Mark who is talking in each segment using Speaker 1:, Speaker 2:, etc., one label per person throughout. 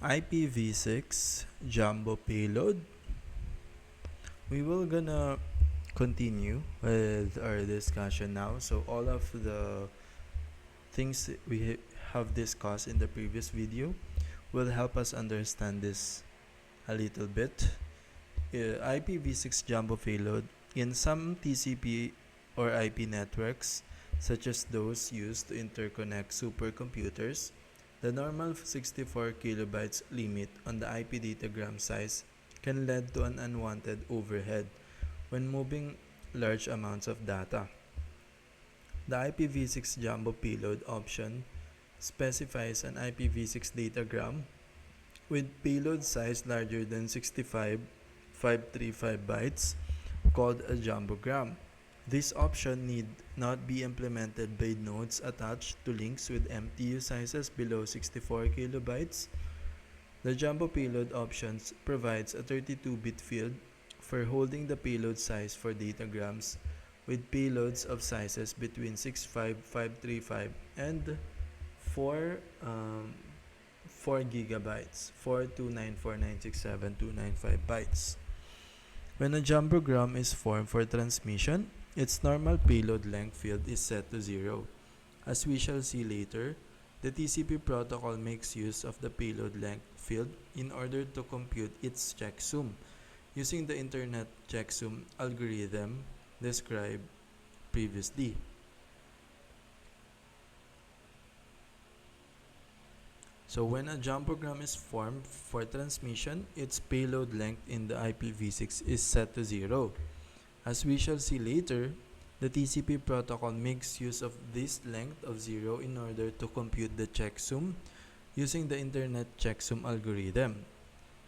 Speaker 1: IPv6 jumbo payload. We will gonna continue with our discussion now. So all of the things that we have discussed in the previous video will help us understand this a little bit. IPv6 jumbo payload in some TCP or IP networks, such as those used to interconnect supercomputers, the normal 64 kilobytes limit on the IP datagram size can lead to an unwanted overhead when moving large amounts of data. The IPv6 jumbo payload option specifies an IPv6 datagram with payload size larger than 65,535 bytes called a jumbogram. This option need not be implemented by nodes attached to links with MTU sizes below 64 kilobytes. The jumbo payload options provides a 32-bit field for holding the payload size for datagrams with payloads of sizes between 65,535 and 4 gigabytes, 4294967,295 bytes. When a jumbogram is formed for transmission, its normal payload length field is set to 0. As we shall see later, the TCP protocol makes use of the payload length field in order to compute its checksum using the Internet checksum algorithm described previously. So when a jumbogram is formed for transmission, its payload length in the IPv6 is set to 0. As we shall see later, the TCP protocol makes use of this length of 0 in order to compute the checksum using the Internet checksum algorithm.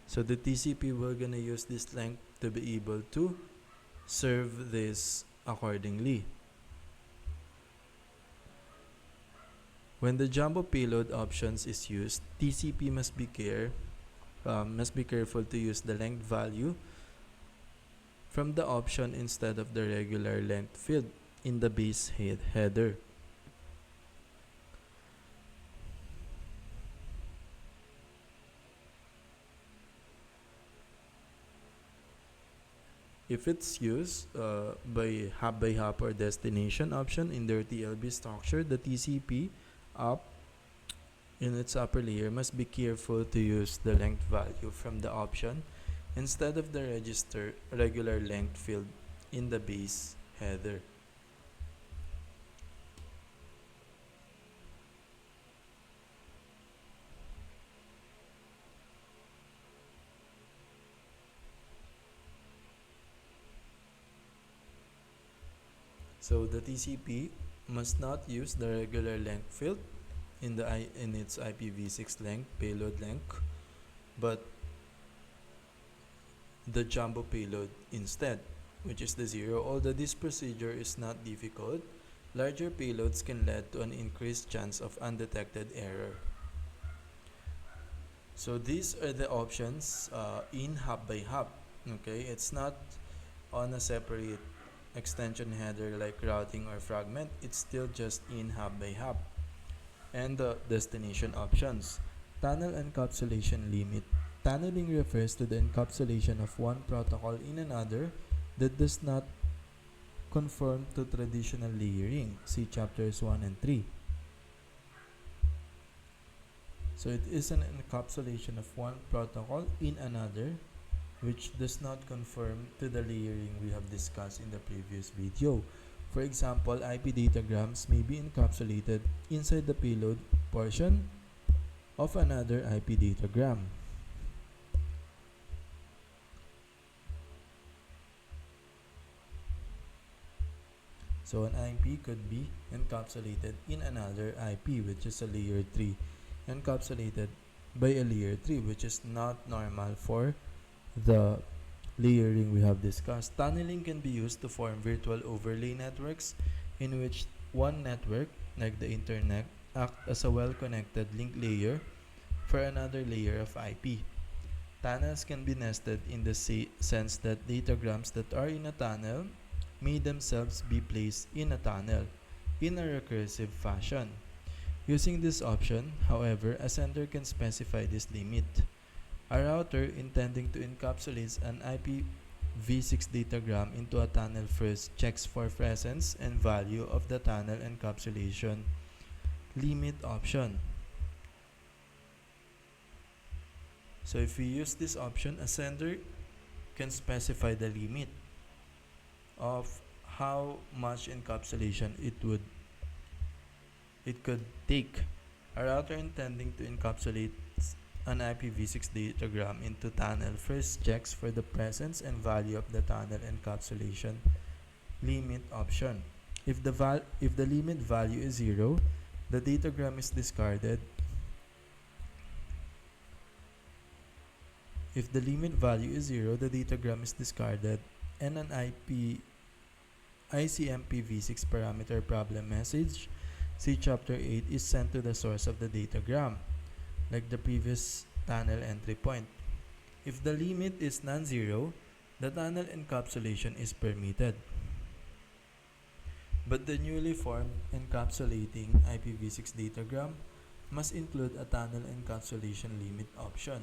Speaker 1: So the TCP will gonna use this length to be able to serve this accordingly. When the jumbo payload options is used, TCP must be careful to use the length value from the option instead of the regular length field in the base header. If it's used by hop or destination option in their TLB structure, the TCP up in its upper layer must be careful to use the length value from the option instead of the regular length field in the base header. So the TCP must not use the regular length field in its IPv6 length payload length, but the jumbo payload instead, which is the 0. Although this procedure is not difficult, larger payloads can lead to an increased chance of undetected error. So these are the options in hop by hop. Okay, it's not on a separate extension header like routing or fragment. It's still just in hop by hop. And the destination options. Tunnel encapsulation limit. Tunneling refers to the encapsulation of one protocol in another that does not conform to traditional layering. See chapters 1 and 3. So it is an encapsulation of one protocol in another which does not conform to the layering we have discussed in the previous video. For example, IP datagrams may be encapsulated inside the payload portion of another IP datagram. So an IP could be encapsulated in another IP, which is a layer 3, encapsulated by a layer 3, which is not normal for the layering we have discussed. Tunneling can be used to form virtual overlay networks in which one network, like the internet, acts as a well-connected link layer for another layer of IP. Tunnels can be nested in the sense that datagrams that are in a tunnel may themselves be placed in a tunnel in a recursive fashion. Using this option, however, a sender can specify this limit. A router intending to encapsulate an IPv6 datagram into a tunnel first checks for presence and value of the tunnel encapsulation limit option. So if we use this option, a sender can specify the limit of how much encapsulation it could take. A router intending to encapsulate an IPv6 datagram into tunnel first checks for the presence and value of the tunnel encapsulation limit option. If the limit value is 0, the datagram is discarded. If the limit value is 0, the datagram is discarded and an ICMPv6 parameter problem message, see chapter 8, is sent to the source of the datagram, like the previous tunnel entry point. If the limit is non-zero, the tunnel encapsulation is permitted. But the newly formed encapsulating IPv6 datagram must include a tunnel encapsulation limit option,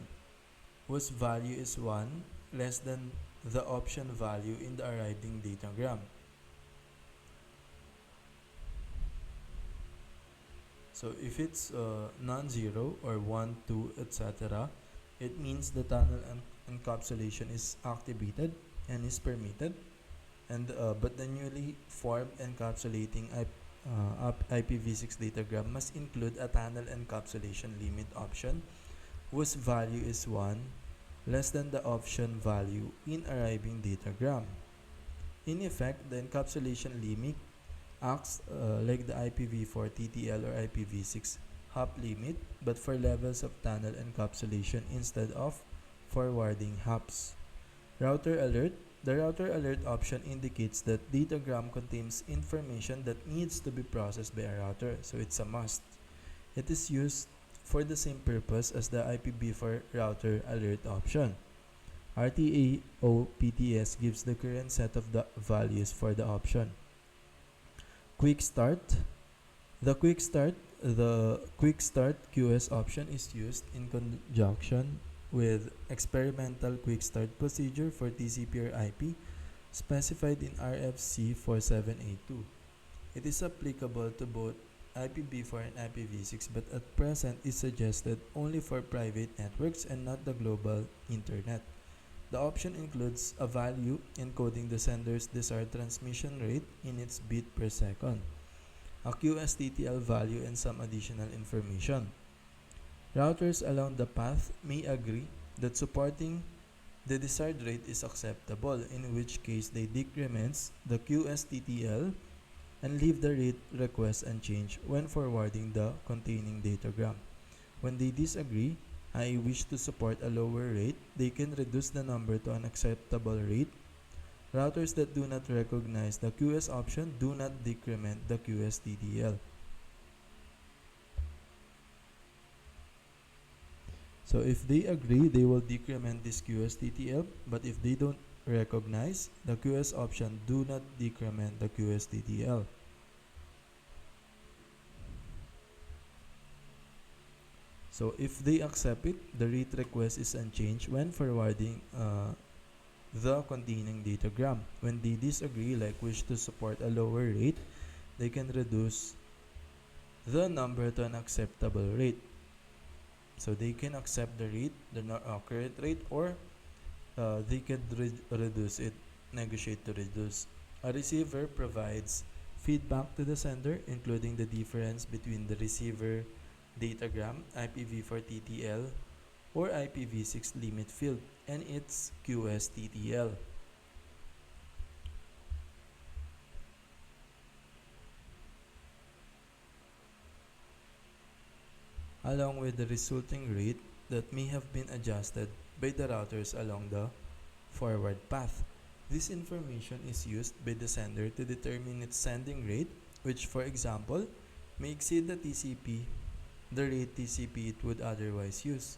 Speaker 1: whose value is 1 less than the option value in the arriving datagram. So if it's non-zero or 1, 2, etc., it means the tunnel encapsulation is activated and is permitted. And but the newly formed encapsulating IPv6 datagram must include a tunnel encapsulation limit option whose value is 1 less than the option value in arriving datagram. In effect, the encapsulation limit acts like the IPv4 TTL or IPv6 hop limit, but for levels of tunnel encapsulation instead of forwarding hops. Router alert. The router alert option indicates that datagram contains information that needs to be processed by a router, so it's a must. It is used for the same purpose as the IPv4 router alert option. RTAO-PTS gives the current set of the values for the option. Quick Start. The Quick Start QS option is used in conjunction with experimental quick start procedure for TCP or IP specified in RFC 4782. It is applicable to both IPv4 and IPv6, but at present is suggested only for private networks and not the global internet. The option includes a value encoding the sender's desired transmission rate in its bit per second, a QSTTL value, and some additional information. Routers along the path may agree that supporting the desired rate is acceptable, in which case they decrement the QSTTL and leave the rate request unchanged when forwarding the containing datagram. When they disagree, i.e. wish to support a lower rate, they can reduce the number to an acceptable rate. Routers that do not recognize the QS option do not decrement the QSTTL. So if they agree, they will decrement this QSTTL, but if they don't recognize the QS option, do not decrement the QSTTL. So if they accept it, the rate request is unchanged when forwarding the containing datagram. When they disagree, like wish to support a lower rate, they can reduce the number to an acceptable rate. So they can accept the rate, the current rate, or they can reduce it, negotiate to reduce. A receiver provides feedback to the sender, including the difference between the receiver datagram, IPv4 TTL, or IPv6 limit field, and its QSTTL. Along with the resulting rate that may have been adjusted by the routers along the forward path. This information is used by the sender to determine its sending rate, which, for example, may exceed the rate TCP it would otherwise use.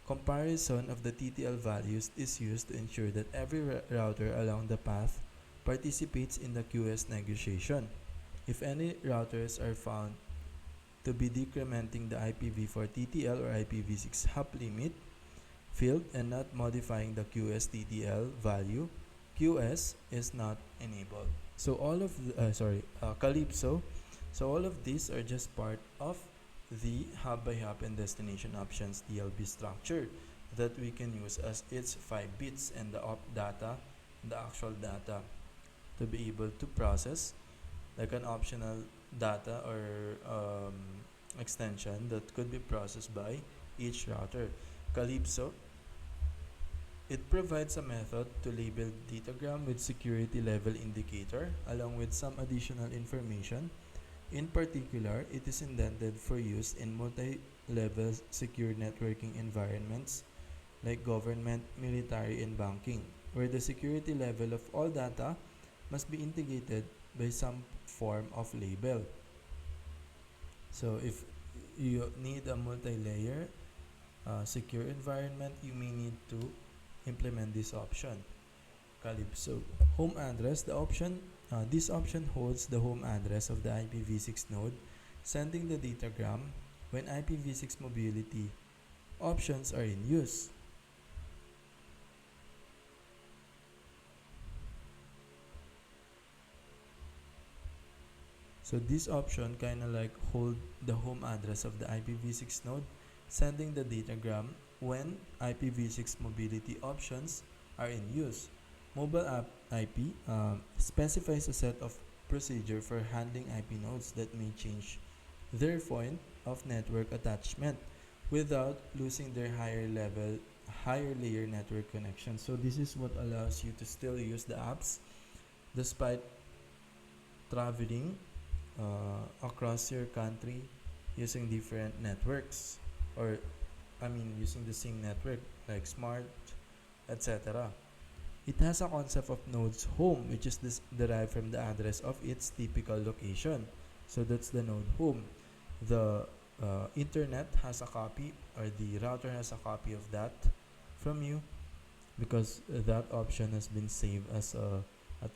Speaker 1: Comparison of the TTL values is used to ensure that every router along the path participates in the QS negotiation. If any routers are found to be decrementing the IPv4 TTL or IPv6 hop limit field and not modifying the QSTTL value, QS is not enabled. So all of Calypso. So all of these are just part of the hop by hop and destination options DLB structure that we can use as its 5 bits and the op data, the actual data, to be able to process like an optional data or extension that could be processed by each router. Calypso, it provides a method to label datagram with security level indicator along with some additional information. In particular, it is intended for use in multi-level secure networking environments like government, military, and banking, where the security level of all data must be integrated by some form of label. So if you need a multi-layer secure environment, you may need to implement this option. Calypso. Home address. This option holds the home address of the IPv6 node, sending the datagram when IPv6 mobility options are in use. So this option kind of like hold the home address of the IPv6 node, sending the datagram when IPv6 mobility options are in use. Mobile app IP specifies a set of procedure for handling IP nodes that may change their point of network attachment without losing their higher layer network connection. So this is what allows you to still use the apps despite traveling across your country using different networks, or using the same network like smart, etc. It has a concept of node's home, which is derived from the address of its typical location. So that's the node home. The internet has a copy, or the router has a copy of that from you, because that option has been saved as a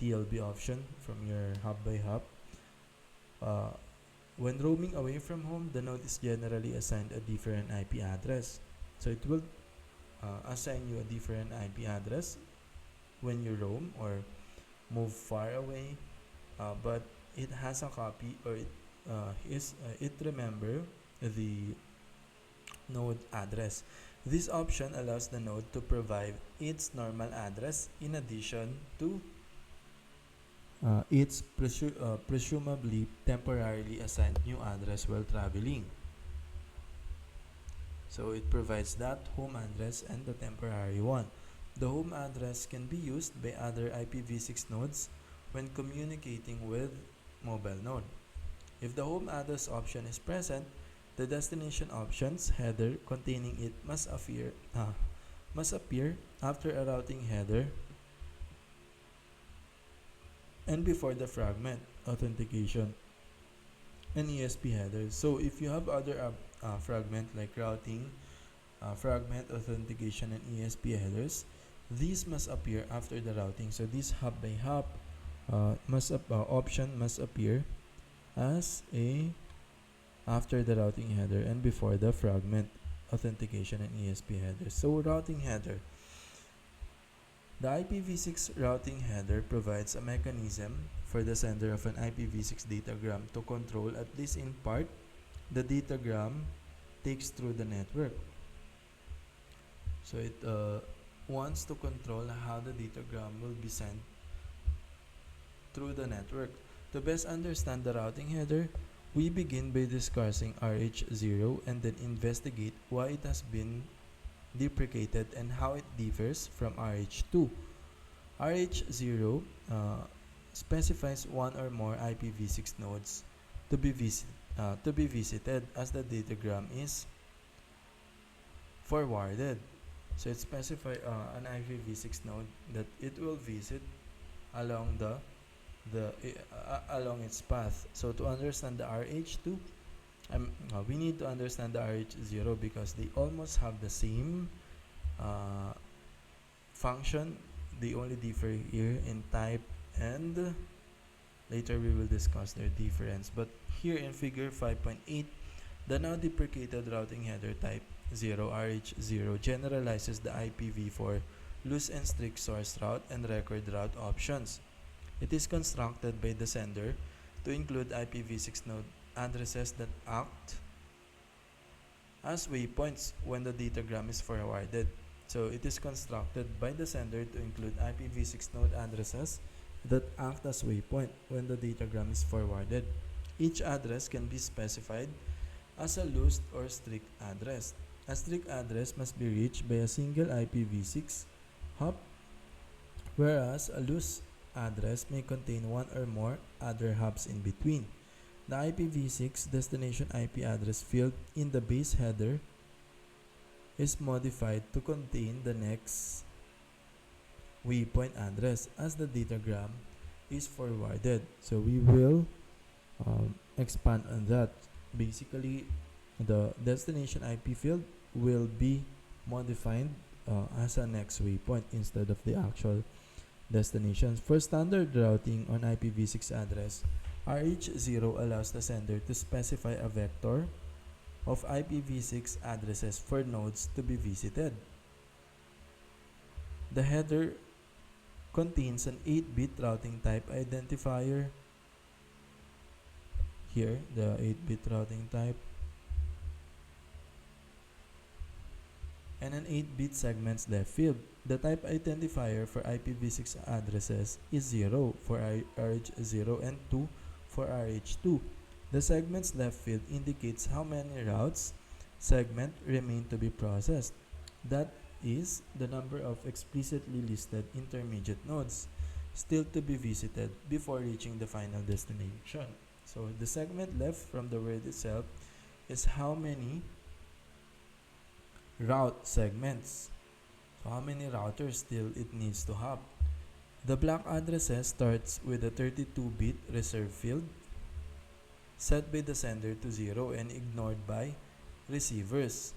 Speaker 1: TLB option from your hop by hop. When roaming away from home, the node is generally assigned a different IP address. So it will assign you a different IP address when you roam or move far away, but it has a copy, or it remember the node address. This option allows the node to provide its normal address in addition to its presumably temporarily assigned new address while traveling. So it provides that home address and the temporary one. The home address can be used by other IPv6 nodes when communicating with mobile node. If the home address option is present, the destination options header containing it must appear after a routing header and before the fragment, authentication, and ESP headers. So if you have other fragment like routing, fragment, authentication, and ESP headers, these must appear after the routing. So this hop by hop option must appear as after the routing header and before the fragment, authentication, and ESP headers. So routing header. The IPv6 routing header provides a mechanism for the sender of an IPv6 datagram to control, at least in part, the datagram takes through the network. So it wants to control how the datagram will be sent through the network. To best understand the routing header, we begin by discussing RH0 and then investigate why it has been deprecated and how it differs from RH2. RH0 specifies one or more IPv6 nodes to be visited as the datagram is forwarded. So it specifies an IPv6 node that it will visit along along its path. So to understand the RH2, we need to understand the RH0 because they almost have the same function. They only differ here in type, and later we will discuss their difference. But here in figure 5.8, The now deprecated routing header type 0 RH0 generalizes the IPv for loose and strict source route and record route options. It is constructed by the sender to include IPv6 node addresses that act as waypoints when the datagram is forwarded. So it is constructed by the sender to include IPv6 node addresses that act as waypoint when the datagram is forwarded. Each address can be specified as a loose or strict address. A strict address must be reached by a single IPv6 hop, whereas a loose address may contain one or more other hops in between. The IPv6 destination IP address field in the base header is modified to contain the next waypoint address as the datagram is forwarded. So we will expand on that. Basically, the destination IP field will be modified as a next waypoint instead of the actual destination. For standard routing on IPv6 address, RH0 allows the sender to specify a vector of IPv6 addresses for nodes to be visited. The header contains an 8-bit routing type identifier. Here, the 8-bit routing type, and an 8-bit segments left field. The type identifier for IPv6 addresses is 0 for RH0 and 2 for RH2. The segments left field indicates how many routes segment remain to be processed. That is the number of explicitly listed intermediate nodes still to be visited before reaching the final destination. So the segment left from the word itself is how many route segments. So how many routers still it needs to have. The block addresses starts with a 32-bit reserve field set by the sender to 0 and ignored by receivers.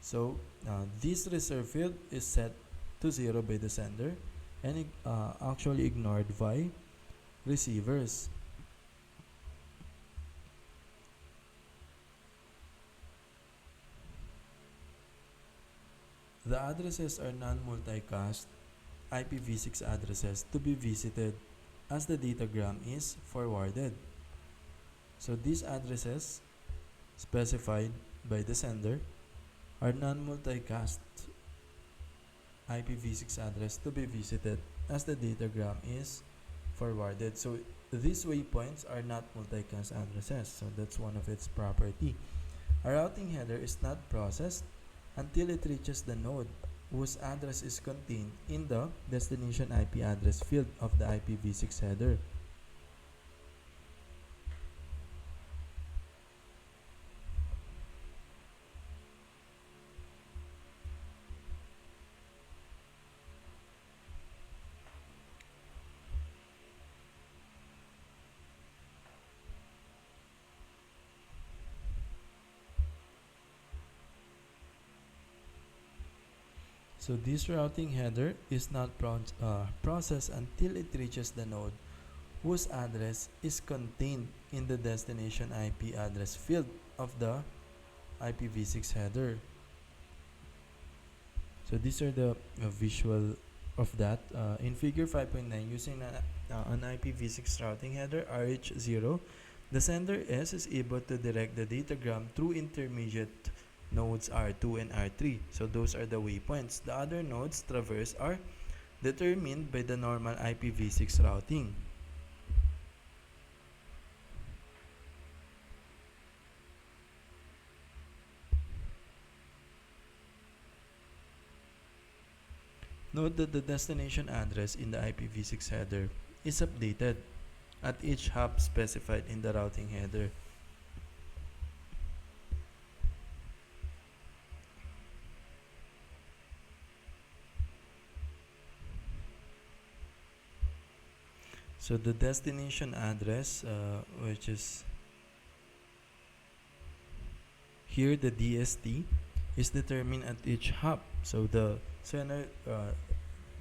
Speaker 1: So this reserve field is set to 0 by the sender and actually ignored by receivers. The addresses are non-multicast IPv6 addresses to be visited as the datagram is forwarded. So these addresses specified by the sender are non-multicast IPv6 address to be visited as the datagram is forwarded. So these waypoints are not multicast addresses, so that's one of its property. A routing header is not processed until it reaches the node whose address is contained in the destination IP address field of the IPv6 header. So this routing header is not processed until it reaches the node whose address is contained in the destination IP address field of the IPv6 header. So these are the visual of that. In figure 5.9, using an IPv6 routing header RH0, the sender S is able to direct the datagram through intermediate nodes R2 and R3. So those are the waypoints. The other nodes traversed are determined by the normal IPv6 routing. Note that the destination address in the IPv6 header is updated at each hop specified in the routing header. So the destination address, which is here, the DST, is determined at each hop. So the sender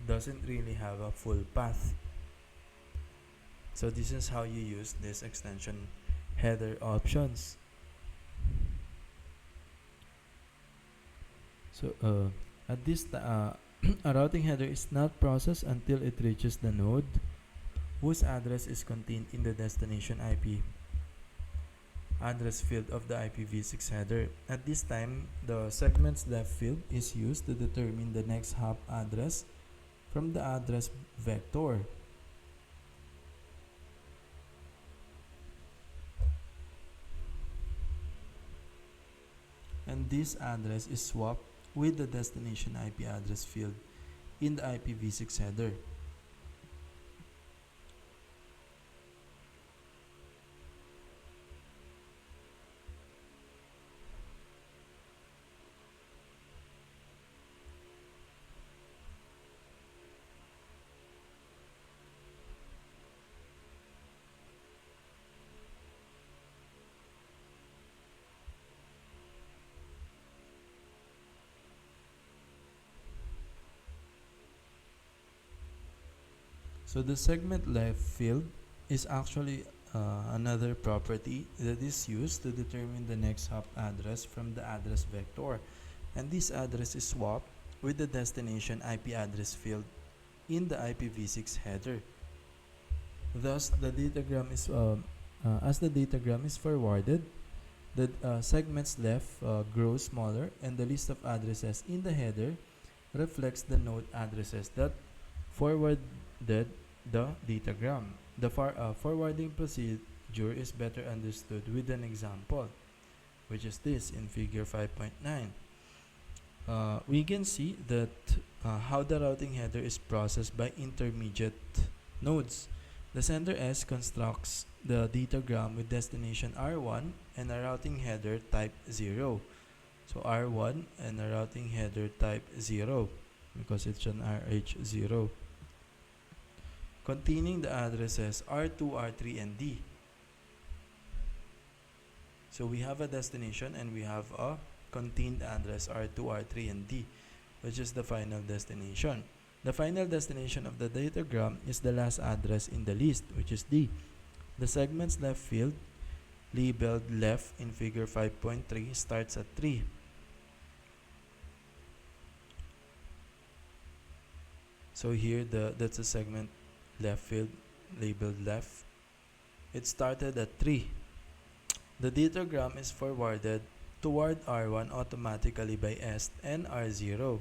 Speaker 1: doesn't really have a full path. So this is how you use this extension header options. So at this a routing header is not processed until it reaches the node whose address is contained in the destination IP address field of the IPv6 header. At this time, the segments left field is used to determine the next hop address from the address vector. And this address is swapped with the destination IP address field in the IPv6 header. So the segment left field is actually another property that is used to determine the next hop address from the address vector, and this address is swapped with the destination IP address field in the IPv6 header. Thus, the datagram is as the datagram is forwarded, the segments left grows smaller, and the list of addresses in the header reflects the node addresses that forwarded the datagram. The forwarding procedure is better understood with an example, which is this in figure 5.9. We can see that how the routing header is processed by intermediate nodes. The sender S constructs the datagram with destination R1 and a routing header type 0. So R1 and a routing header type 0 because it's an RH0, containing the addresses R2, R3, and D. So we have a destination and we have a contained address R2, R3, and D, which is the final destination. The final destination of the datagram is the last address in the list, which is D. The segment's left field, labeled left in figure 5.3, starts at 3. So here that's a segment left field labeled left. It started at 3. The datagram is forwarded toward R1 automatically by S and R0.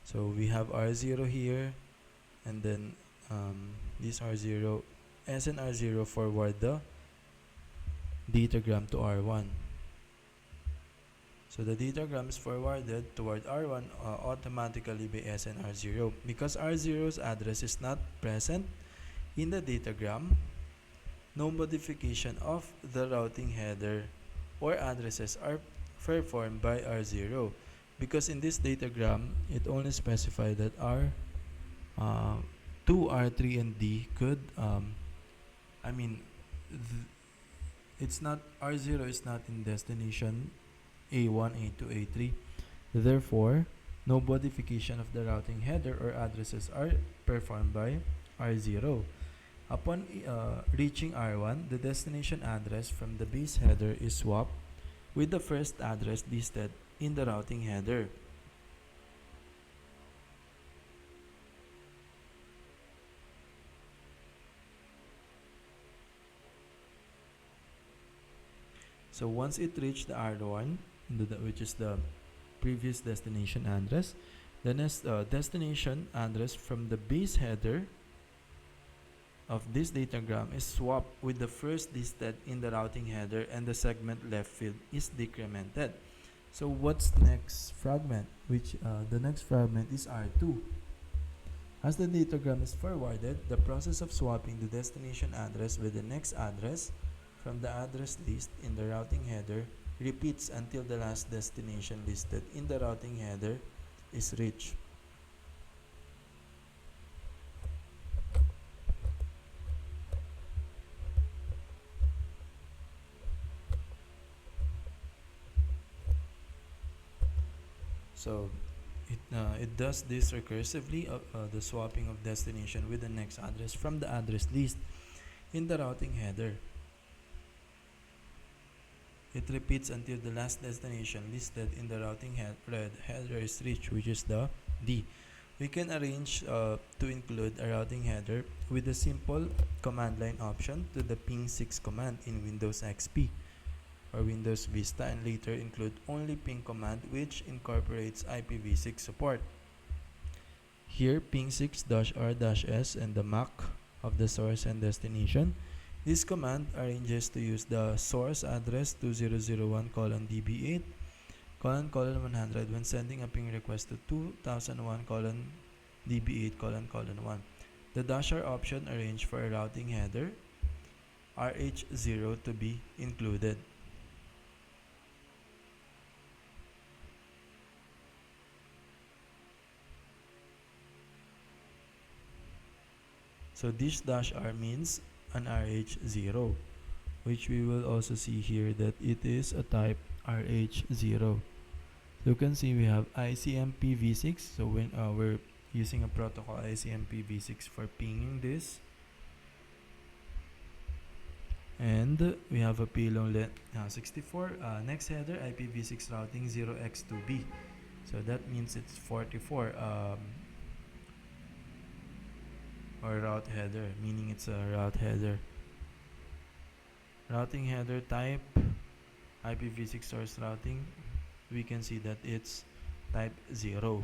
Speaker 1: So we have R0 here, and then this R0, S and R0 forward the datagram to R1. So the datagram is forwarded toward R1 automatically by S and R0. Because R0's address is not present in the datagram, no modification of the routing header or addresses are performed by R0. Because in this datagram, it only specified that R2, R3, and D could, it's not, R0 is not in destination A1, A2, A3. Therefore, no modification of the routing header or addresses are performed by R0. Upon reaching R1, the destination address from the base header is swapped with the first address listed in the routing header. So once it reached the R1, which is the previous destination address, the next destination address from the base header of this datagram is swapped with the first listed in the routing header, and the segment left field is decremented. So what's next fragment? The next fragment is R2. As the datagram is forwarded, the process of swapping the destination address with the next address from the address list in the routing header repeats until the last destination listed in the routing header is reached. So it does this recursively, the swapping of destination with the next address from the address list in the routing header. It repeats until the last destination listed in the routing header is reached, which is the D. We can arrange to include a routing header with a simple command line option to the ping6 command in Windows XP or Windows Vista, and later include only ping command, which incorporates IPv6 support. Here, ping6-r-s and the MAC of the source and destination. This command arranges to use the source address 2001:db8 ::100 when sending a ping request to 2001:db8::1. The -r option arranged for a routing header RH0 to be included. So this -r means an RH0, which we will also see here that it is a type RH0. So you can see we have ICMP v6. So when we're using a protocol ICMP v6 for pinging this, and we have a payload length 64. Next header IPv6 routing 0x2b. So that means it's 44. Or route header, meaning it's a route header. Routing header type IPv6 source routing, we can see that it's type 0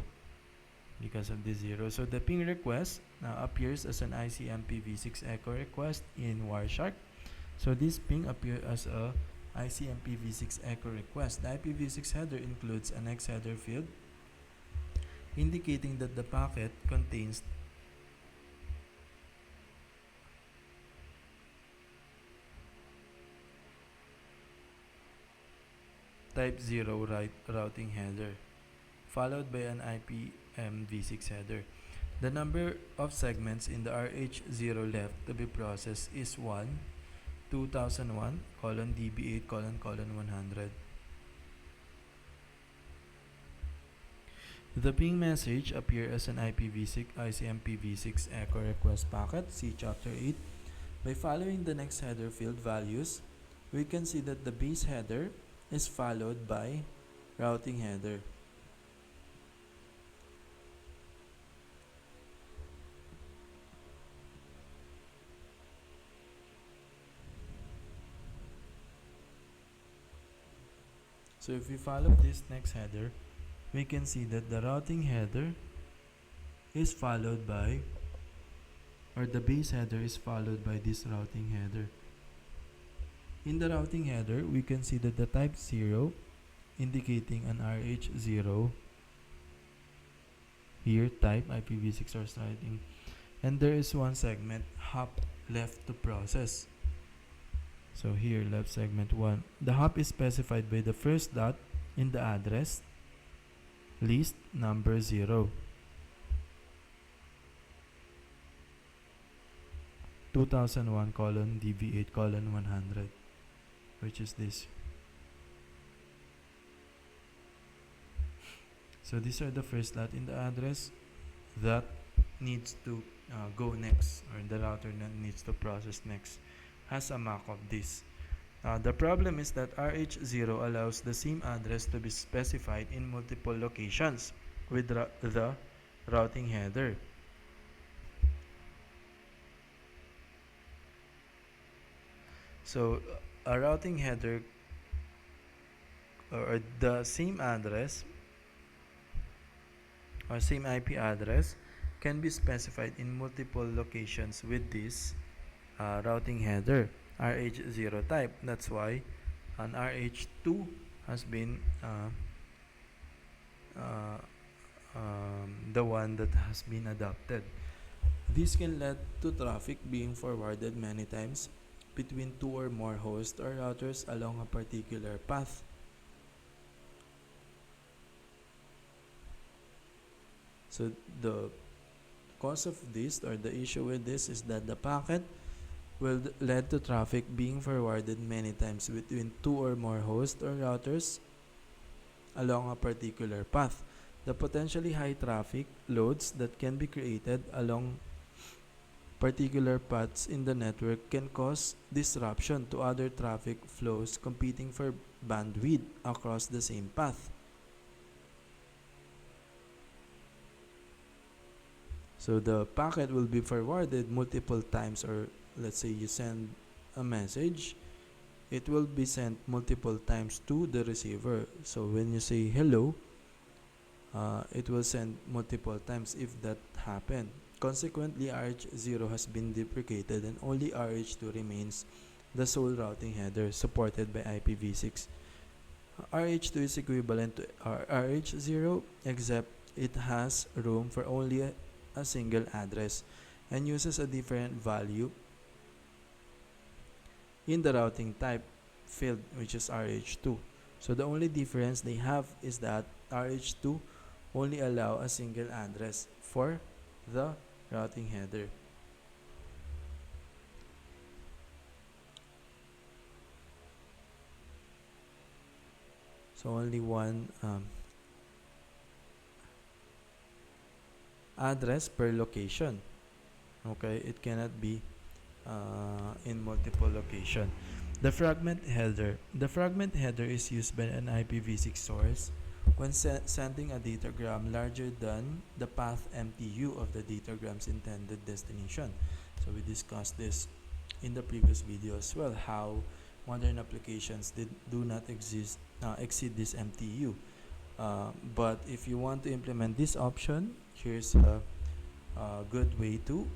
Speaker 1: because of the 0. So the ping request now appears as an ICMP-v6 echo request in Wireshark. So this ping appears as a ICMP-v6 echo request. The IPv6 header includes an X header field indicating that the packet contains type 0 routing header, followed by an IPMv6 header. The number of segments in the RH0 left to be processed is 1, 2001:db8::100. The ping message appears as an IPv6 ICMP-v6 echo request packet, see chapter 8. By following the next header field values, we can see that the base header is followed by routing header. So if we follow this next header, we can see that the routing header is followed by, or the base header is followed by this routing header. In the routing header, we can see that the type 0 indicating an RH0 here, type IPv6 source routing, and there is one segment hop left to process. So here, left segment 1. The hop is specified by the first dot in the address list number 0. 2001:db8:100, which is this. So these are the first dot in the address that needs to go next, or the router needs to process next, has a MAC of this. The problem is that RH0 allows the same address to be specified in multiple locations with the routing header. So a routing header or the same address or same IP address can be specified in multiple locations with this routing header RH0 type. That's why an RH2 has been the one that has been adopted. This can lead to traffic being forwarded many times between two or more hosts or routers along a particular path. So the cause of this, or the issue with this, is that the packet will lead to traffic being forwarded many times between two or more hosts or routers along a particular path. The potentially high traffic loads that can be created along particular paths in the network can cause disruption to other traffic flows competing for bandwidth across the same path. So the packet will be forwarded multiple times, or let's say you send a message, it will be sent multiple times to the receiver. So when you say hello, it will send multiple times if that happened. Consequently, RH0 has been deprecated and only RH2 remains the sole routing header supported by IPv6. RH2 is equivalent to RH0, except it has room for only a single address and uses a different value in the routing type field, which is RH2. So the only difference they have is that RH2 only allow a single address for the routing header. So only one address per location. Okay, it cannot be in multiple location. The fragment header. The fragment header is used by an IPv6 source when sending a datagram larger than the path MTU of the datagram's intended destination. So we discussed this in the previous video as well, how modern applications do not exceed this MTU. But if you want to implement this option, here's a good way to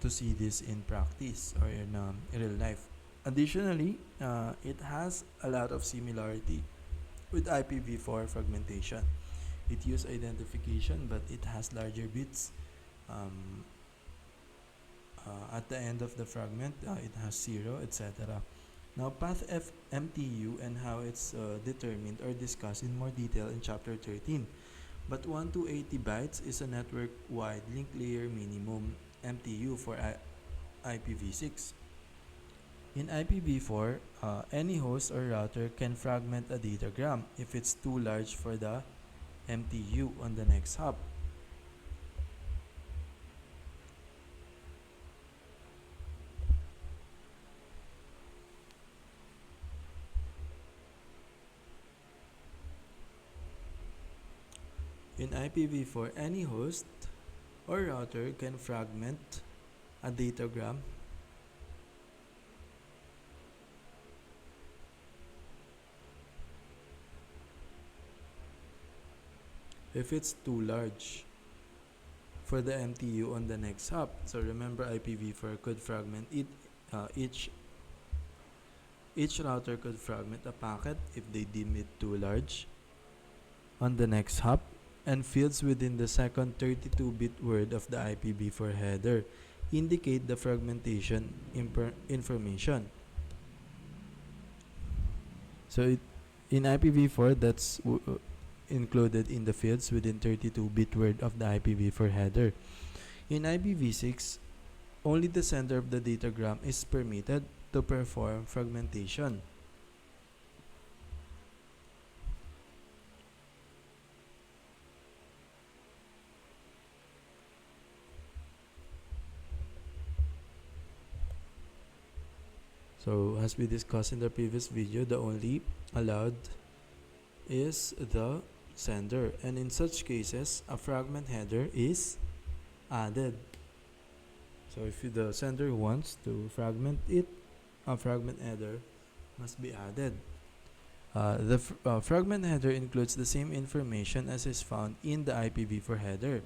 Speaker 1: see this in practice or in real life. Additionally, it has a lot of similarity with IPv4 fragmentation. It uses identification, but it has larger bits. At the end of the fragment, it has 0, etc. Now, path MTU and how it's determined are discussed in more detail in chapter 13. But 1 to 80 bytes is a network-wide link layer minimum MTU for IPv6. In IPv4, any host or router can fragment a datagram if it's too large for the MTU on the next hop. In IPv4, any host or router can fragment a datagram if it's too large for the MTU on the next hop. So remember, IPv4 could fragment it. Each router could fragment a packet if they deem it too large on the next hop, and fields within the second 32-bit word of the IPv4 header indicate the fragmentation information. So in IPv4, that's included in the fields within 32-bit word of the IPv4 header. In IPv6, only the sender of the datagram is permitted to perform fragmentation. So as we discussed in the previous video, the only allowed is the sender, and in such cases a fragment header is added. So if the sender wants to fragment it, a fragment header must be added. The fragment header includes the same information as is found in the IPv4 header,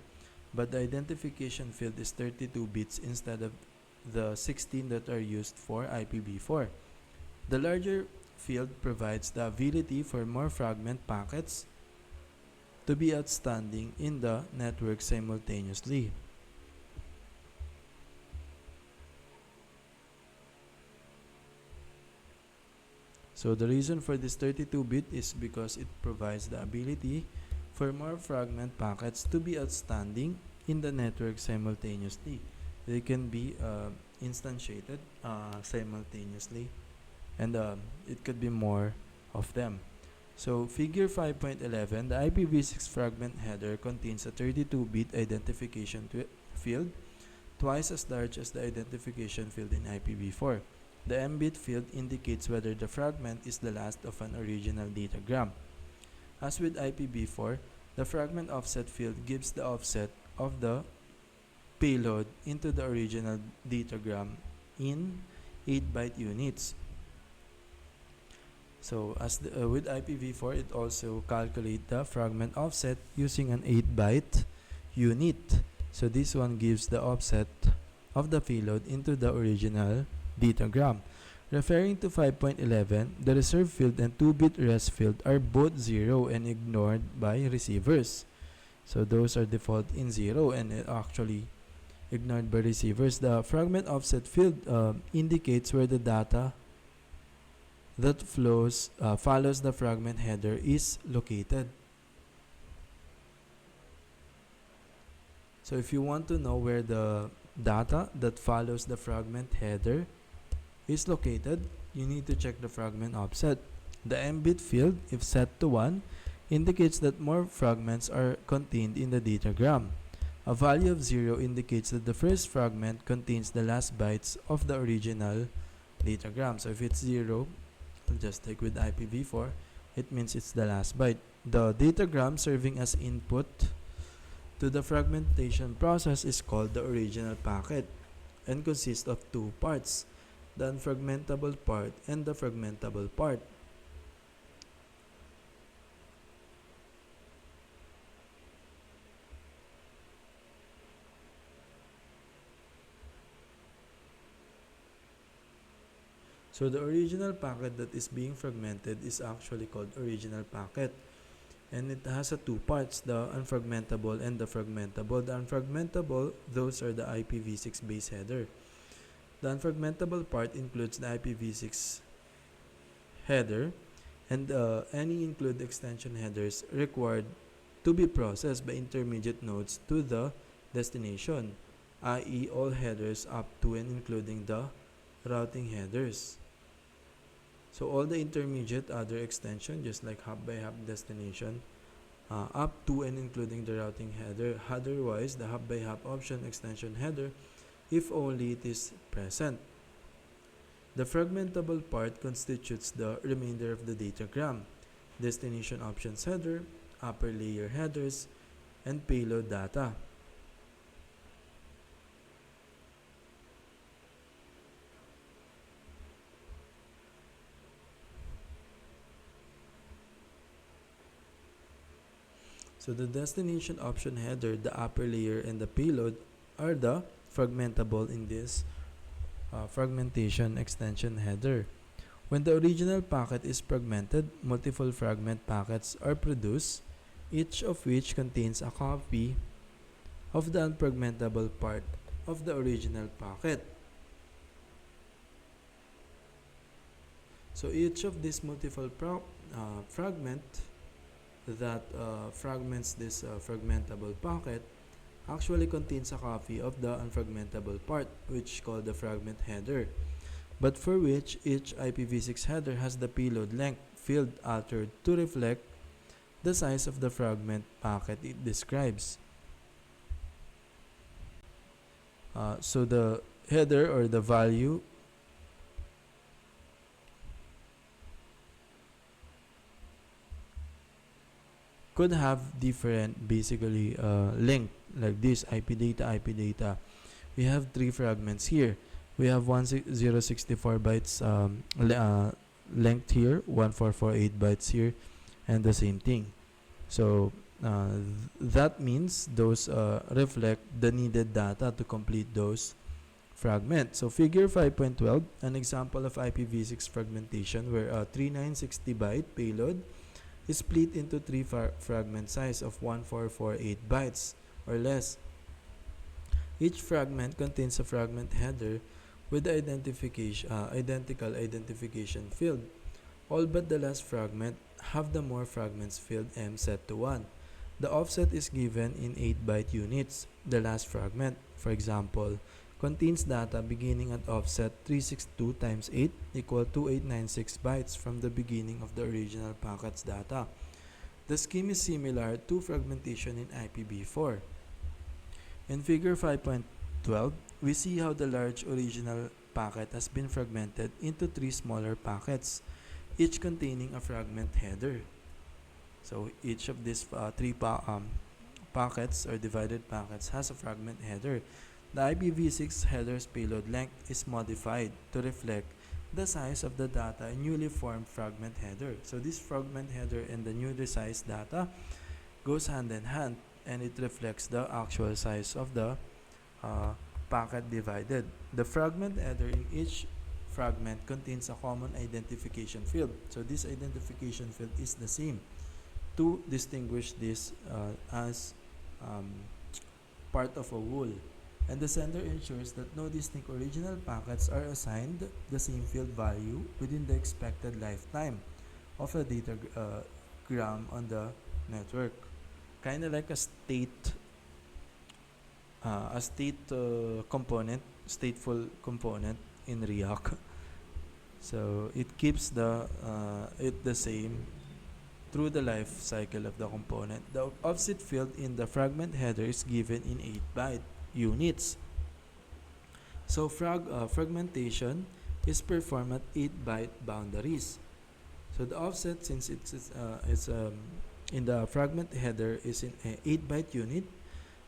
Speaker 1: but the identification field is 32 bits instead of the 16 that are used for IPv4. The larger field provides the ability for more fragment packets to be outstanding in the network simultaneously. So the reason for this 32-bit is because it provides the ability for more fragment packets to be outstanding in the network simultaneously. They can be instantiated simultaneously, and it could be more of them. So figure 5.11, the IPv6 fragment header contains a 32-bit identification field twice as large as the identification field in IPv4. The mbit field indicates whether the fragment is the last of an original datagram. As with IPv4, the fragment offset field gives the offset of the payload into the original datagram in 8-byte units. So with IPv4, it also calculates the fragment offset using an 8-byte unit. So this one gives the offset of the payload into the original datagram. Referring to 5.11, the reserve field and 2-bit res field are both 0 and ignored by receivers. So those are default in 0 and actually ignored by receivers. The fragment offset field indicates where the data that follows the fragment header is located. So if you want to know where the data that follows the fragment header is located, you need to check the fragment offset. The mbit field, if set to 1, indicates that more fragments are contained in the datagram. A value of 0 indicates that the first fragment contains the last bytes of the original datagram. So if it's 0, just like with IPv4, it means it's the last byte. The datagram serving as input to the fragmentation process is called the original packet and consists of two parts, the unfragmentable part and the fragmentable part. So the original packet that is being fragmented is actually called original packet, and it has two parts, the unfragmentable and the fragmentable. The unfragmentable, those are the IPv6 base header. The unfragmentable part includes the IPv6 header and any include extension headers required to be processed by intermediate nodes to the destination, i.e. all headers up to and including the routing headers. So all the intermediate other extension, just like hop by hop destination, up to and including the routing header. Otherwise, the hop by hop option extension header, if only it is present. The fragmentable part constitutes the remainder of the datagram, destination options header, upper layer headers, and payload data. So the destination option header, the upper layer, and the payload are the fragmentable in this fragmentation extension header. When the original packet is fragmented, multiple fragment packets are produced, each of which contains a copy of the unfragmentable part of the original packet. So each of these multiple fragment that fragments this fragmentable packet actually contains a copy of the unfragmentable part, which is called the fragment header, but for which each IPv6 header has the payload length field altered to reflect the size of the fragment packet it describes. So the header or the value could have different basically length, like this IP data. We have three fragments here. We have 1064 bytes length here, 1448 bytes here, and the same thing. So that means those reflect the needed data to complete those fragments. So figure 5.12, an example of IPv6 fragmentation where a 3960 byte payload is split into three fragment size of 1448 bytes or less. Each fragment contains a fragment header with the identical identification field. All but the last fragment have the more fragments field M set to 1. The offset is given in 8-byte units. The last fragment, for example, contains data beginning at offset 362 times 8 equal 2896 bytes from the beginning of the original packet's data. The scheme is similar to fragmentation in IPv4. In figure 5.12, we see how the large original packet has been fragmented into 3 smaller packets, each containing a fragment header. So each of these packets or divided packets has a fragment header. The IPv6 header's payload length is modified to reflect the size of the data in newly formed fragment header. So this fragment header and the newly sized data goes hand in hand, and it reflects the actual size of the packet divided. The fragment header in each fragment contains a common identification field. So this identification field is the same to distinguish this as part of a whole. And the sender ensures that no distinct original packets are assigned the same field value within the expected lifetime of a datagram on the network. Kind of like a state component, stateful component in React. So it keeps it the same through the life cycle of the component. The offset field in the fragment header is given in 8-byte units. So fragmentation is performed at 8-byte boundaries. So the offset, since it's in the fragment header is in 8-byte unit,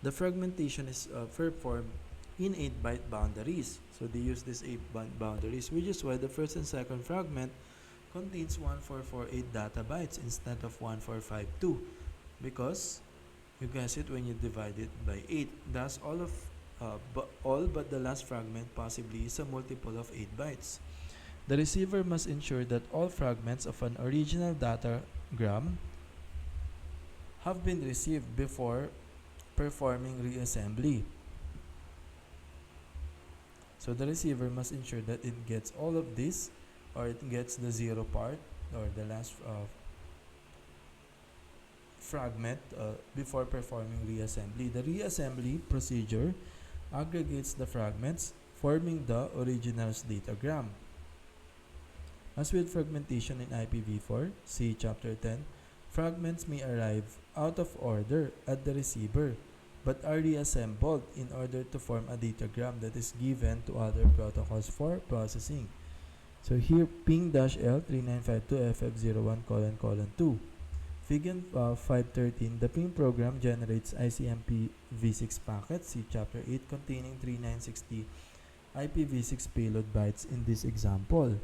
Speaker 1: the fragmentation is performed in 8-byte boundaries. So they use this 8-byte boundaries, which is why the first and second fragment contains 1448 data bytes instead of 1452, because you guess it when you divide it by 8. Thus all but the last fragment possibly is a multiple of 8 bytes. The receiver must ensure that all fragments of an original datagram have been received before performing reassembly. So the receiver must ensure that it gets all of this, or it gets the zero part or the last fragment before performing reassembly. The reassembly procedure aggregates the fragments, forming the original's datagram. As with fragmentation in IPv4, see Chapter 10, fragments may arrive out of order at the receiver, but are reassembled in order to form a datagram that is given to other protocols for processing. So here, ping-l 3952ff01::2. Figure 513, the ping program generates ICMP-v6 packets, see Chapter 8, containing 3960 IPv6 payload bytes in this example.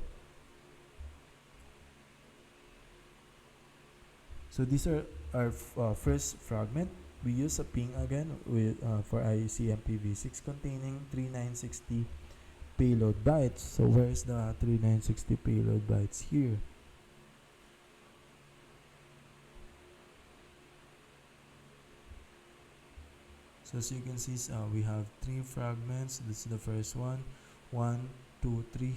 Speaker 1: So these are our first fragment. We use a ping again with for ICMP-v6 containing 3960 payload bytes. So where is the 3960 payload bytes here? So as you can see, we have 3 fragments. This is the first one. 1, 2, 3.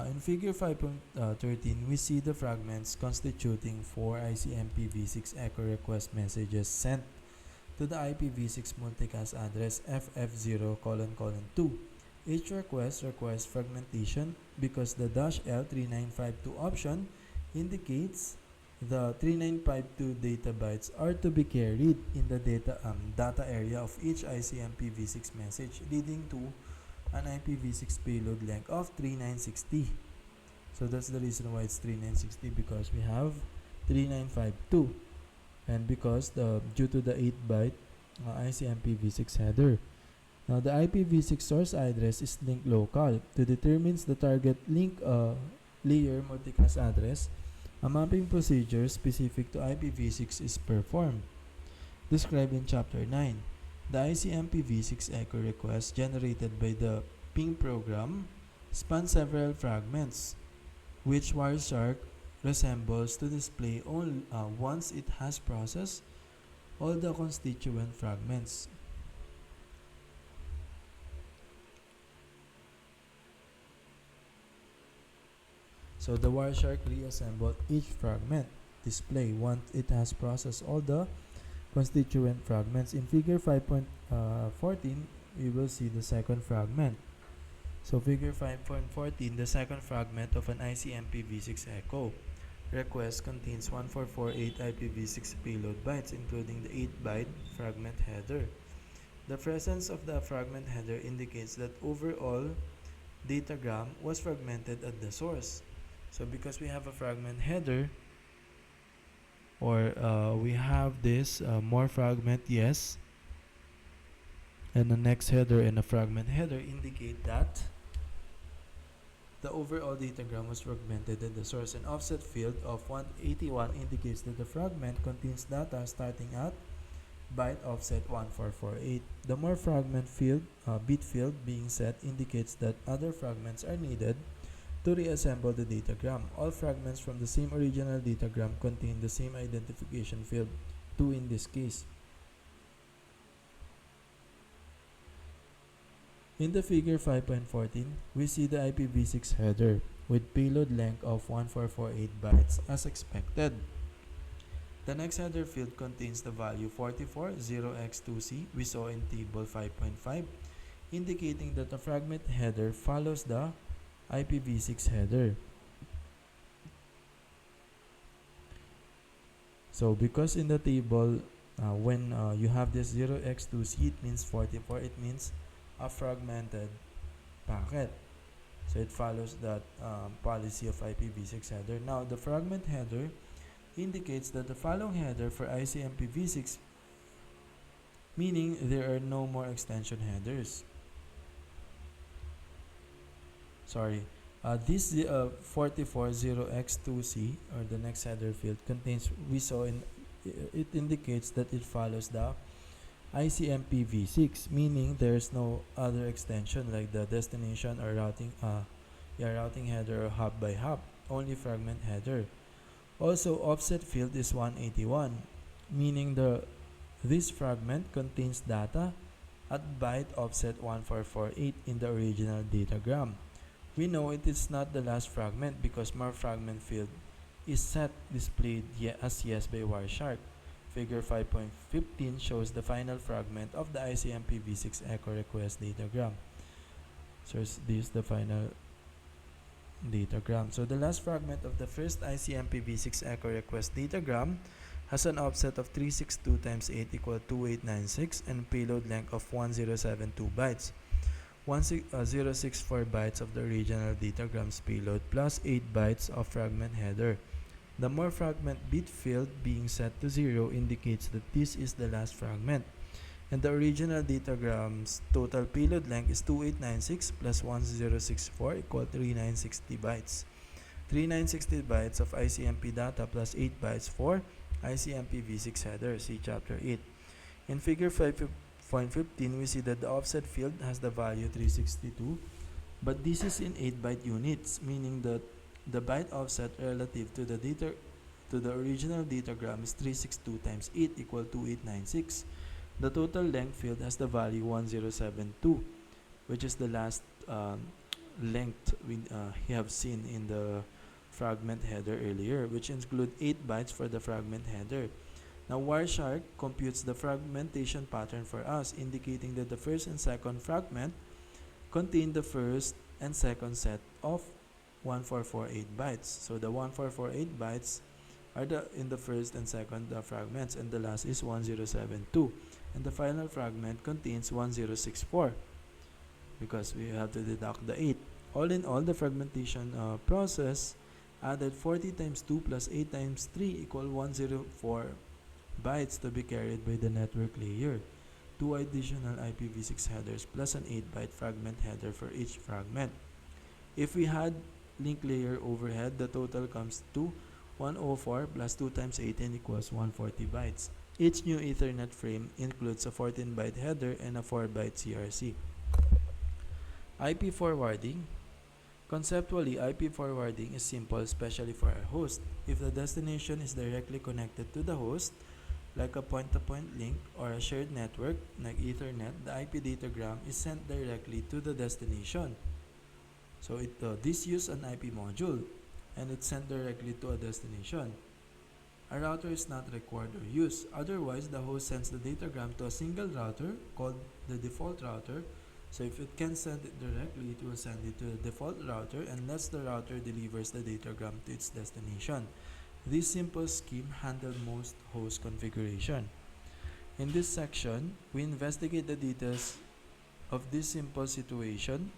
Speaker 1: In figure 5.13, we see the fragments constituting 4 ICMP-v6 echo request messages sent to the IPv6 multicast address FF0::2. Each request requires fragmentation because the -L 3952 option indicates the 3952 data bytes are to be carried in the data area of each ICMP-v6 message, leading to an IPv6 payload length of 3960. So that's the reason why it's 3960, because we have 3952, and because due to the 8-byte ICMP-v6 header. Now the IPv6 source address is linked local. To determine the target link layer multicast address, a mapping procedure specific to IPv6 is performed, described in Chapter 9. The ICMP-v6 echo request generated by the ping program spans several fragments, which Wireshark resembles to display once it has processed all the constituent fragments. So the Wireshark reassembled each fragment display once it has processed all the constituent fragments. In figure 5.14, we will see the second fragment. So figure 5.14, the second fragment of an ICMP-v6 echo. request contains 1448 IPv6 payload bytes, including the 8-byte fragment header. The presence of the fragment header indicates that overall datagram was fragmented at the source. So because we have a fragment header, or we have this more fragment, yes, and the next header and a fragment header indicate that the overall datagram was fragmented at the source. An offset field of 181 indicates that the fragment contains data starting at byte offset 1448. The more fragment field, bit field being set indicates that other fragments are needed to reassemble the datagram. All fragments from the same original datagram contain the same identification field, 2 in this case. In the figure 5.14, we see the IPv6 header with payload length of 1448 bytes as expected. The next header field contains the value 440x2c we saw in table 5.5, indicating that the fragment header follows the IPv6 header. So because in the table, when you have this 0x2c, it means 44, it means a fragmented packet. So it follows that policy of IPv6 header. Now the fragment header indicates that the following header for ICMPv6, meaning there are no more extension headers. Sorry, this 440x2c, or the next header field, contains, we saw in it indicates that it follows the ICMPv6, meaning there's no other extension like the destination or routing header or hop by hop, only fragment header. Also, offset field is 181, meaning this fragment contains data at byte offset 1448 in the original datagram. We know it is not the last fragment because more fragment field is set displayed as yes by Wireshark. Figure 5.15 shows the final fragment of the ICMPv6 echo request datagram. So this is the final datagram. So the last fragment of the first ICMPv6 echo request datagram has an offset of 362 times 8 equal 2896 and payload length of 1072 bytes. 1064 bytes of the original datagram's payload plus 8 bytes of fragment header. The more fragment bit field being set to 0 indicates that this is the last fragment, and the original datagram's total payload length is 2896 plus 1064 equal 3960 bytes. 3960 bytes of ICMP data plus 8 bytes for ICMPv6 header, see chapter 8. In figure 5.15, we see that the offset field has the value 362, but this is in 8-byte units, meaning that the byte offset relative to the original datagram is 362 times 8 equal 2896. The total length field has the value 1072, which is the last length we have seen in the fragment header earlier, which include 8 bytes for the fragment header. Now Wireshark computes the fragmentation pattern for us, indicating that the first and second fragment contain the first and second set of 1448 bytes. So the 1448 bytes are in the first and second fragments, and the last is 1072, and the final fragment contains 1064 because we have to deduct the 8. All in all, the fragmentation process added 40 times 2 plus 8 times 3 equal 104 bytes to be carried by the network layer. 2 additional IPv6 headers plus an 8-byte fragment header for each fragment. If we had link layer overhead, the total comes to 104 plus 2 times 18 equals 140 bytes. Each new Ethernet frame includes a 14-byte header and a 4-byte CRC. IP forwarding. Conceptually, IP forwarding is simple, especially for a host. If the destination is directly connected to the host, like a point-to-point link or a shared network like Ethernet, the IP datagram is sent directly to the destination. So this uses an IP module, and it's sent directly to a destination. A router is not required or used. Otherwise, the host sends the datagram to a single router called the default router. So if it can send it directly, it will send it to the default router and lets the router delivers the datagram to its destination. This simple scheme handles most host configuration. In this section, we investigate the details of this simple situation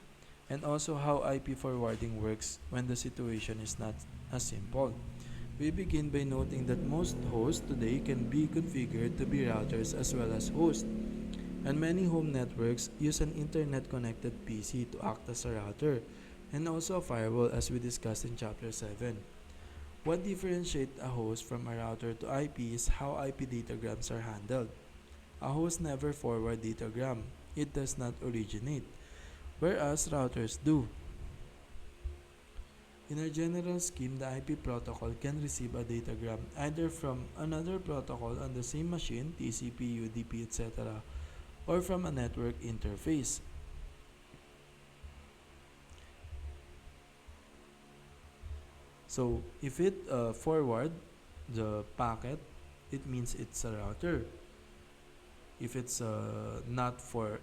Speaker 1: and also how IP forwarding works when the situation is not as simple. We begin by noting that most hosts today can be configured to be routers as well as hosts, and many home networks use an internet-connected PC to act as a router and also a firewall, as we discussed in Chapter 7. What differentiates a host from a router to IP is how IP datagrams are handled. A host never forward datagram. It does not originate, whereas routers do. In a general scheme, the IP protocol can receive a datagram either from another protocol on the same machine, TCP, UDP, etc., or from a network interface. So if it forward the packet, it means it's a router. If it's not for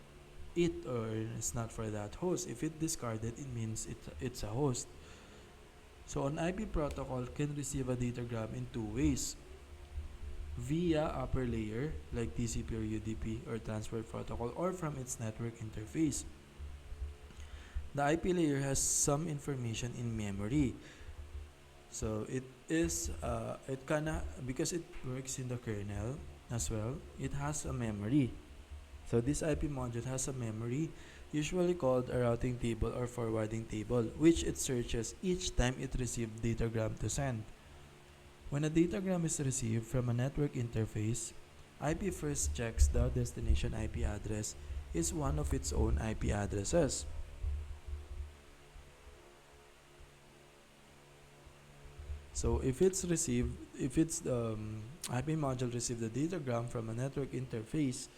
Speaker 1: it, or it's not for that host, if it discarded, it means it's a host. So an IP protocol can receive a datagram in two ways: via upper layer like TCP or UDP or transport protocol, or from its network interface. The IP layer has some information in memory. So it is it kinda, because it works in the kernel as well, it has a memory. So this IP module has a memory, usually called a routing table or forwarding table, which it searches each time it receives datagram to send. When a datagram is received from a network interface, IP first checks the destination IP address is one of its own IP addresses. So if it's IP module received the datagram from a network interface,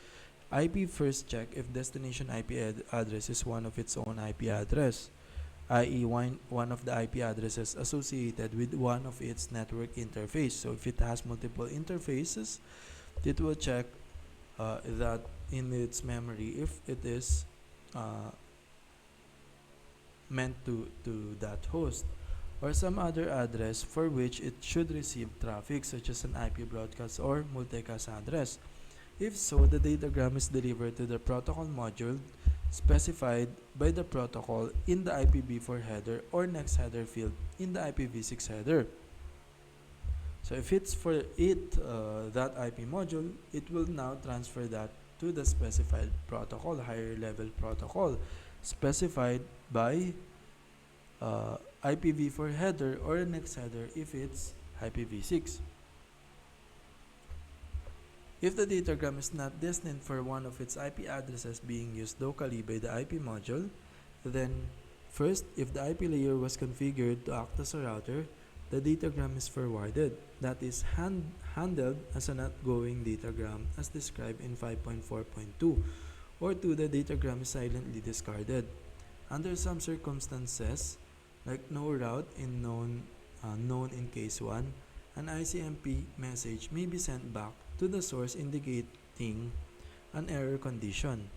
Speaker 1: IP first check if destination IP address is one of its own IP address, i.e. one of the IP addresses associated with one of its network interface. So if it has multiple interfaces, it will check that in its memory if it is meant to that host, or some other address for which it should receive traffic, such as an IP broadcast or multicast address. If so, the datagram is delivered to the protocol module specified by the protocol in the IPv4 header or next header field in the IPv6 header. So if it's for that IP module, it will now transfer that to the specified protocol, higher level protocol, specified by IPv4 header or next header if it's IPv6. If the datagram is not destined for one of its IP addresses being used locally by the IP module, then first, if the IP layer was configured to act as a router, the datagram is forwarded, that is handled as an outgoing datagram as described in 5.4.2, or 2, the datagram is silently discarded. Under some circumstances, like no route in known in case 1, an ICMP message may be sent back to the source indicating an error condition.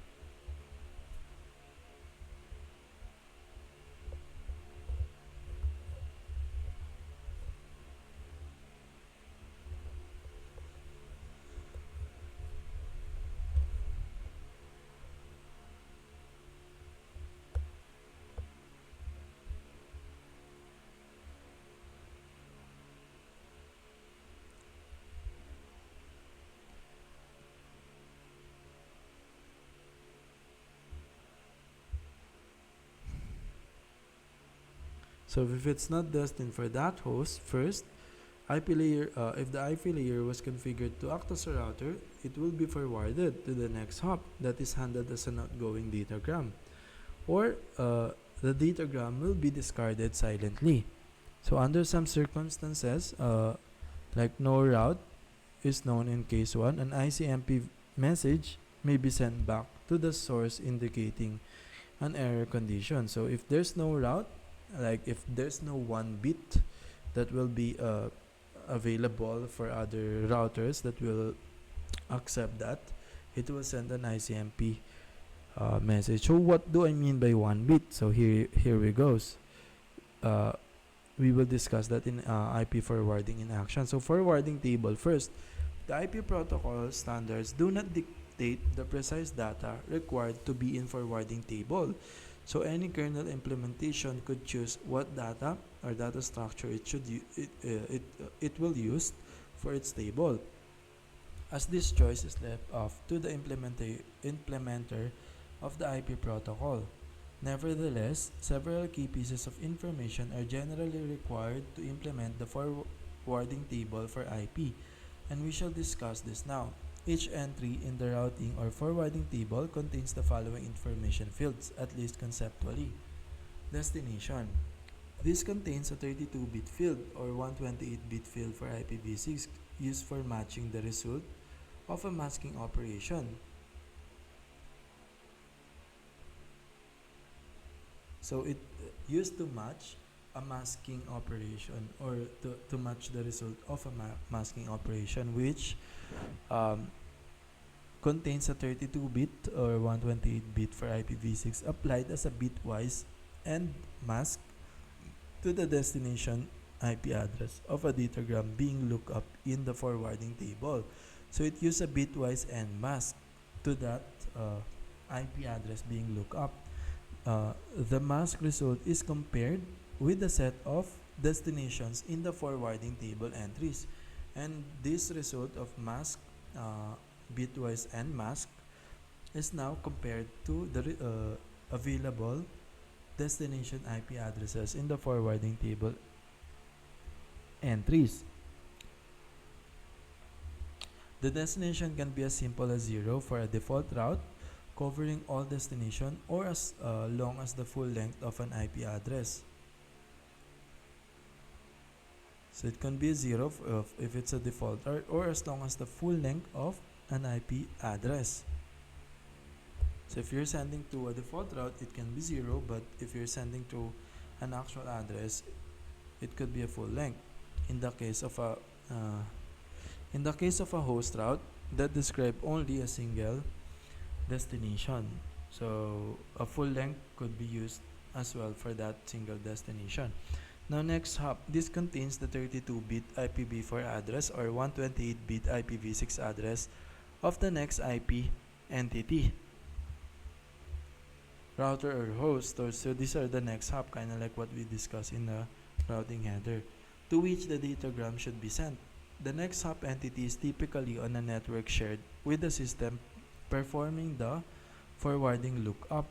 Speaker 1: So if it's not destined for that host, first, IP layer, if the IP layer was configured to act as a router, it will be forwarded to the next hop that is handled as an outgoing datagram, or the datagram will be discarded silently. So under some circumstances, like no route is known in case 1, an ICMP message may be sent back to the source indicating an error condition. So if there's no route, like if there's no 1 bit that will be available for other routers that will accept that, it will send an ICMP message. So what do I mean by 1 bit? So here we goes. we will discuss that in IP forwarding in action. So forwarding table first. The IP protocol standards do not dictate the precise data required to be in forwarding table. So any kernel implementation could choose what data or data structure it will use for its table, as this choice is left off to the implementer of the IP protocol. Nevertheless, several key pieces of information are generally required to implement the forwarding table for IP, and we shall discuss this now. Each entry in the routing or forwarding table contains the following information fields, at least conceptually. Destination. This contains a 32-bit field or 128-bit field for IPv6 used for matching the result of a masking operation. So it used to match a masking operation, or to match the result of a masking operation, which um, contains a 32-bit or 128-bit for IPv6 applied as a bitwise and mask to the destination IP address of a datagram being looked up in the forwarding table. So it used a bitwise and mask to that IP address being looked up. The mask result is compared with the set of destinations in the forwarding table entries, and this result of mask, bitwise and mask, is now compared to the available destination IP addresses in the forwarding table entries. The destination can be as simple as 0 for a default route covering all destination, or as long as the full length of an IP address. So it can be 0 if it's a default route, or as long as the full length of an IP address. So if you're sending to a default route, it can be 0, but if you're sending to an actual address, it could be a full length. In the case of a host route that describe only a single destination, so a full length could be used as well for that single destination. Now next hop, this contains the 32-bit IPv4 address or 128-bit IPv6 address of the next IP entity, router or host. So these are the next hop, kind of like what we discussed in the routing header, to which the datagram should be sent. The next hop entity is typically on a network shared with the system performing the forwarding lookup.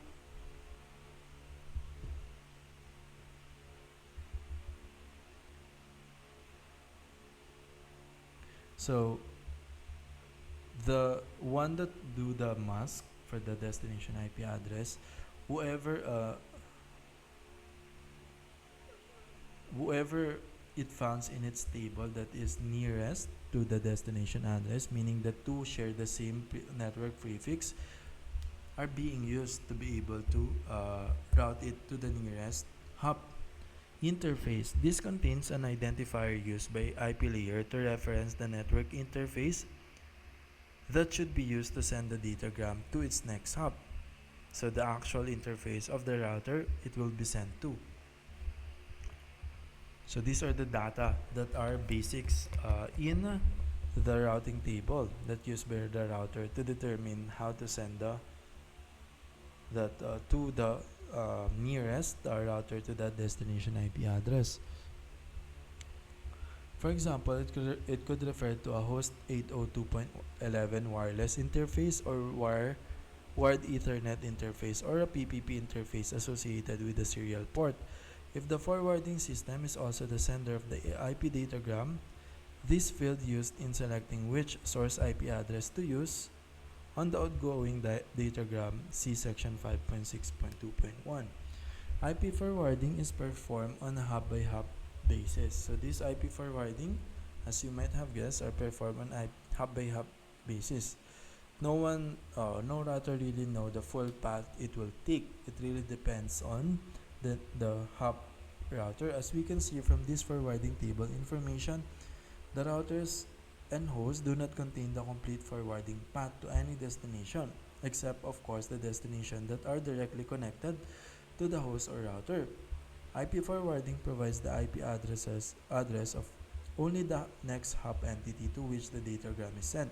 Speaker 1: So the one that do the mask for the destination IP address, whoever it finds in its table that is nearest to the destination address, meaning the two share the same network prefix, are being used to be able to route it to the nearest hop. Interface. This contains an identifier used by IP layer to reference the network interface that should be used to send the datagram to its next hop. So the actual interface of the router it will be sent to. So these are the data that are basics in the routing table that used by the router to determine how to send to the nearest router to that destination IP address. For example, it could refer to a host 802.11 wireless interface or wired Ethernet interface or a PPP interface associated with the serial port. If the forwarding system is also the sender of the IP datagram, this field used in selecting which source IP address to use on the outgoing datagram, see section 5.6.2.1. IP forwarding is performed on a hop-by-hop basis. So this IP forwarding, as you might have guessed, are performed on a hop-by-hop basis. No router really know the full path it will take. It really depends on the hop router. As we can see from this forwarding table information, the routers and hosts do not contain the complete forwarding path to any destination, except of course the destination that are directly connected to the host or router. IP forwarding provides the IP address of only the next hop entity to which the datagram is sent.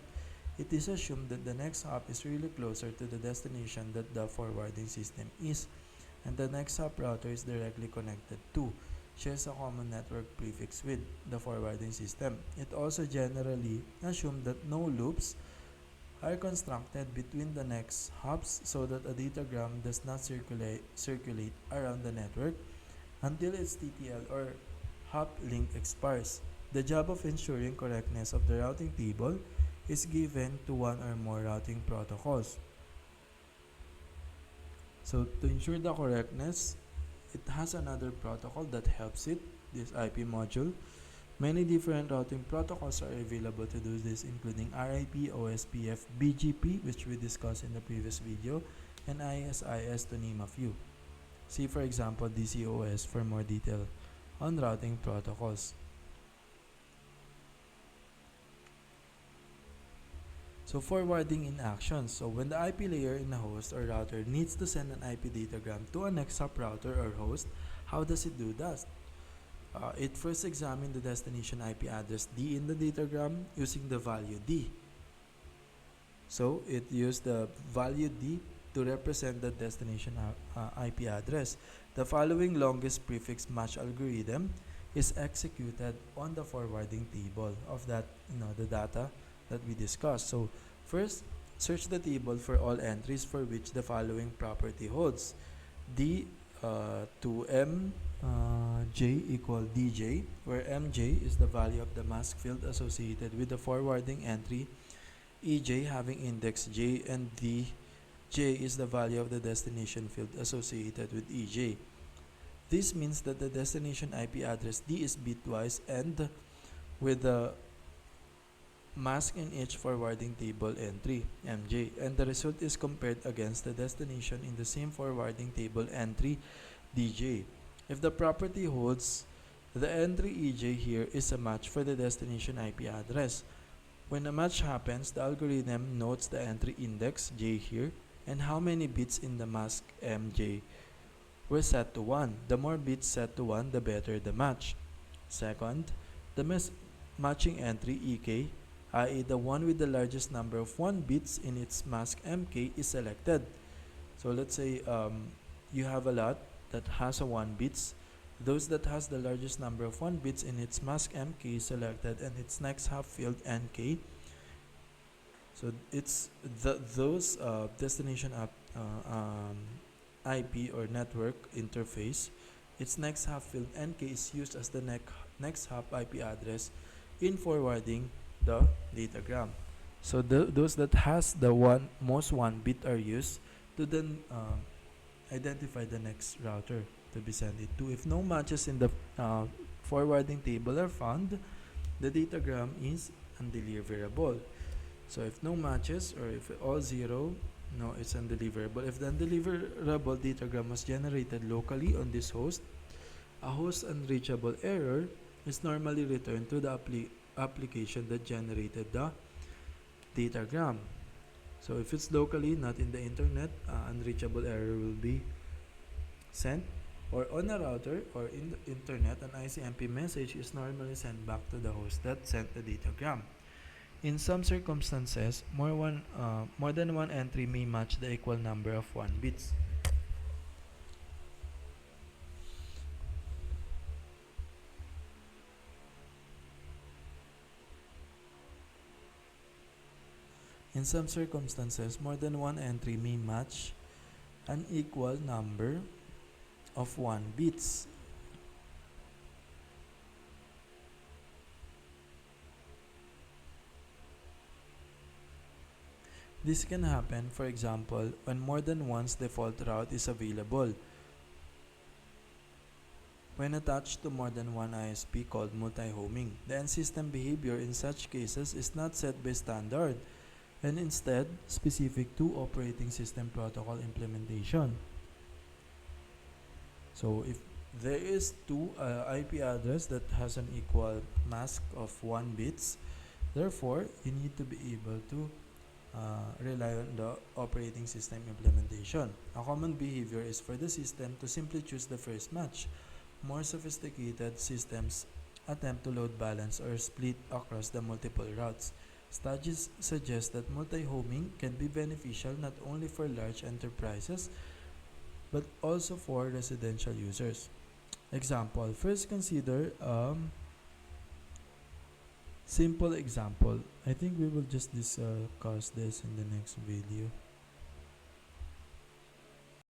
Speaker 1: It is assumed that the next hop is really closer to the destination that the forwarding system is, and the next hop router is directly connected to, shares a common network prefix with, the forwarding system. It also generally assumes that no loops are constructed between the next hops so that a datagram does not circulate around the network until its TTL or hop link expires. The job of ensuring correctness of the routing table is given to one or more routing protocols. So to ensure the correctness, it has another protocol that helps it, this IP module. Many different routing protocols are available to do this, including RIP, OSPF, BGP, which we discussed in the previous video, and ISIS, to name a few. See for example DCOS for more detail on routing protocols. So forwarding in action. So when the IP layer in a host or router needs to send an IP datagram to a next hop router or host, how does it do that? It first examines the destination IP address D in the datagram using the value D. So it used the value D to represent the destination IP address. The following longest prefix match algorithm is executed on the forwarding table of that, the data that we discussed. So first, search the table for all entries for which the following property holds. D to MJ equal DJ, where MJ is the value of the mask field associated with the forwarding entry, EJ having index J, and DJ is the value of the destination field associated with EJ. This means that the destination IP address D is bitwise and with the mask in each forwarding table entry, MJ, and the result is compared against the destination in the same forwarding table entry, DJ. If the property holds, the entry EJ here is a match for the destination IP address. When a match happens, the algorithm notes the entry index J here and how many bits in the mask MJ were set to 1. The more bits set to 1, the better the match. Second, the matching entry EK, i.e. the one with the largest number of 1 bits in its mask MK, is selected. So let's say you have a lot that has a 1 bits. Those that has the largest number of 1 bits in its mask MK is selected, and its next hop field NK. So it's those destination IP or network interface. Its next hop field NK is used as the next hop IP address in forwarding the datagram. So those that has the most 1 bit are used to then identify the next router to be sent it to. If no matches in the forwarding table are found, the datagram is undeliverable. So if no matches, or if all 0, no, it's undeliverable. If the undeliverable datagram was generated locally on this host, a host unreachable error is normally returned to the application that generated the datagram. So if it's locally, not in the internet, unreachable error will be sent, or on a router or in the internet, an ICMP message is normally sent back to the host that sent the datagram. In some circumstances, more than one entry may match the equal number of 1 bits. In some circumstances, more than one entry may match an equal number of 1 bits. This can happen, for example, when more than one's default route is available. When attached to more than one ISP called multi-homing, the end system behavior in such cases is not set by standard, and instead specific to operating system protocol implementation. So if there is 2 IP address that has an equal mask of 1 bits, therefore you need to be able to rely on the operating system implementation. A common behavior is for the system to simply choose the first match, More sophisticated systems attempt to load balance or split across the multiple routes. Studies suggest that multi-homing can be beneficial not only for large enterprises but also for residential users. Example, first consider simple example. I think we will just discuss this in the next video.